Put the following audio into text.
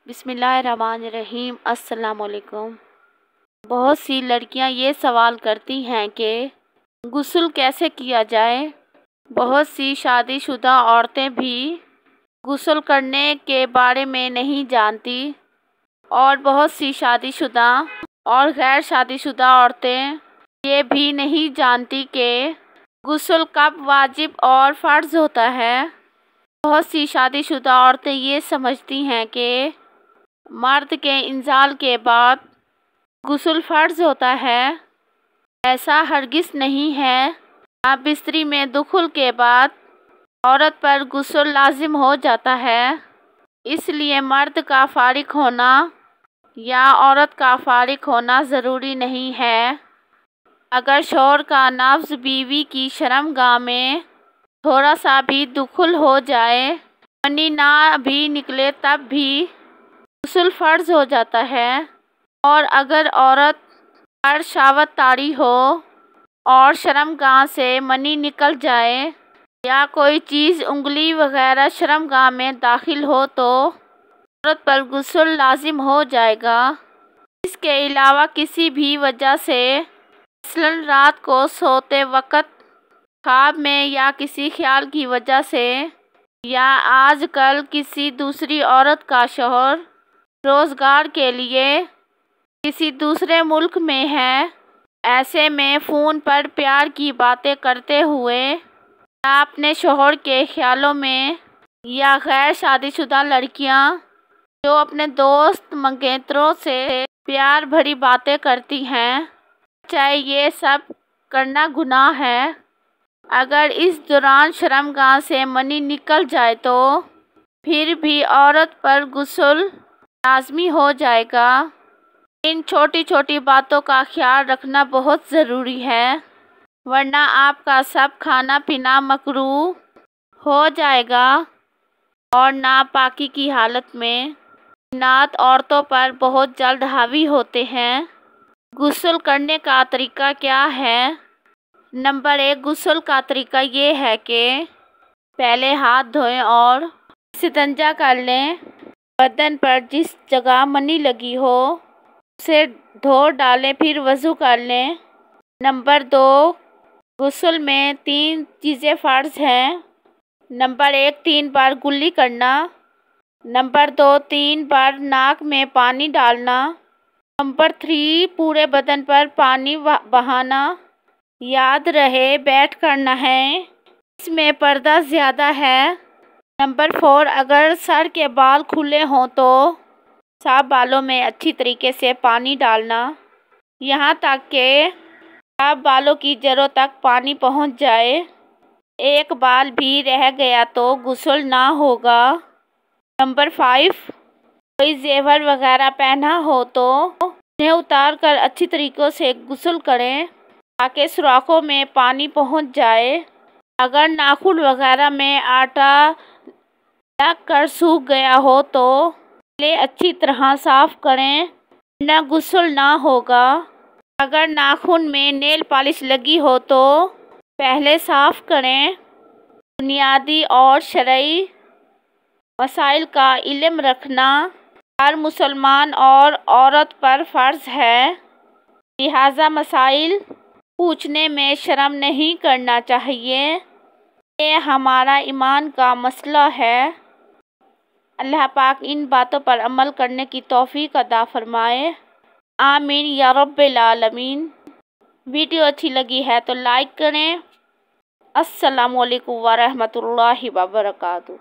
بسم اللہ الرحمن الرحیم۔ السلام علیکم۔ بہت سی لڑکیاں یہ سوال کرتی ہیں کہ غسل کیسے کیا جائے۔ بہت سی شادی شدہ عورتیں بھی غسل کرنے کے بارے میں نہیں جانتی اور بہت سی شادی شدہ اور غیر شادی شدہ عورتیں یہ بھی نہیں جانتی کہ غسل کب واجب اور فرض ہوتا ہے۔ بہت سی شادی شدہ عورتیں یہ سمجھتی ہیں کہ مرد کے انزال کے بعد غسل فرض ہوتا ہے۔ ایسا ہرگز نہیں ہے۔ بستری میں دخول کے بعد عورت پر غسل لازم ہو جاتا ہے، اس لیے مرد کا فارغ ہونا یا عورت کا فارغ ہونا ضروری نہیں ہے۔ اگر شوہر کا نفس بیوی کی شرمگاہ میں تھوڑا سا بھی دخول ہو جائے، منی نہ بھی نکلے، تب بھی غسل فرض ہو جاتا ہے۔ اور اگر عورت پر شہوت طاری ہو اور شرمگاہ سے منی نکل جائے یا کوئی چیز انگلی وغیرہ شرمگاہ میں داخل ہو تو عورت پر غسل لازم ہو جائے گا۔ اس کے علاوہ کسی بھی وجہ سے مثلاً رات کو سوتے وقت خواب میں یا کسی خیال کی وجہ سے یا آج کل کسی دوسری عورت کا شوہر روزگار کے لیے کسی دوسرے ملک میں ہے، ایسے میں فون پر پیار کی باتیں کرتے ہوئے یا اپنے شوہر کے خیالوں میں، یا غیر شادی شدہ لڑکیاں جو اپنے دوست منگیتروں سے پیار بھری باتیں کرتی ہیں، چاہے یہ سب کرنا گناہ ہے۔ اگر اس دوران شرمگاہ سے منی نکل جائے تو پھر بھی عورت پر غسل لازمی ہو جائے گا۔ ان چھوٹی چھوٹی باتوں کا خیال رکھنا بہت ضروری ہے، ورنہ آپ کا سب کھانا پینا مکروہ ہو جائے گا اور ناپاکی کی حالت میں جنات عورتوں پر بہت جلد حاوی ہوتے ہیں۔ غسل کرنے کا طریقہ کیا ہے؟ نمبر 1، غسل کا طریقہ یہ ہے کہ پہلے ہاتھ دھوئیں اور استنجا کر لیں۔ بدن پر جس جگہ منی لگی ہو اسے دھو ڈالیں، پھر وضو کر لیں۔ نمبر 2، غسل میں 3 چیزیں فرض ہیں۔ نمبر 1، 3 بار کلی کرنا۔ نمبر 2، 3 بار ناک میں پانی ڈالنا۔ نمبر 3، پورے بدن پر پانی بہانا۔ یاد رہے بیٹھ کر نہائیں، اس میں پردہ زیادہ ہے۔ نمبر 4، اگر سر کے بال کھلے ہوں تو سب بالوں میں اچھی طریقے سے پانی ڈالنا، یہاں تک کہ سب بالوں کی جڑوں تک پانی پہنچ جائے۔ ایک بال بھی رہ گیا تو غسل نہ ہوگا۔ نمبر 5، کوئی زیور وغیرہ پہنا ہو تو انہیں اتار کر اچھی طریقے سے غسل کریں تاکہ سوراخوں میں پانی پہنچ جائے۔ اگر ناخن وغیرہ میں آٹا لگ کر سوکھ گیا ہو تو پہلے اچھی طرح صاف کریں ورنہ غسل نہ ہوگا۔ اگر ناخن میں نیل پالش لگی ہو تو پہلے صاف کریں۔ بنیادی اور شرعی مسائل کا علم رکھنا ہر مسلمان اور عورت پر فرض ہے، لہذا مسائل پوچھنے میں شرم نہیں کرنا چاہیے۔ یہ ہمارا ایمان کا مسئلہ ہے۔ اللہ پاک ان باتوں پر عمل کرنے کی توفیق عطا فرمائے، آمین یا رب العالمین۔ ویڈیو اچھی لگی ہے تو لائک کریں۔ السلام علیکم ورحمۃ اللہ وبرکاتہ۔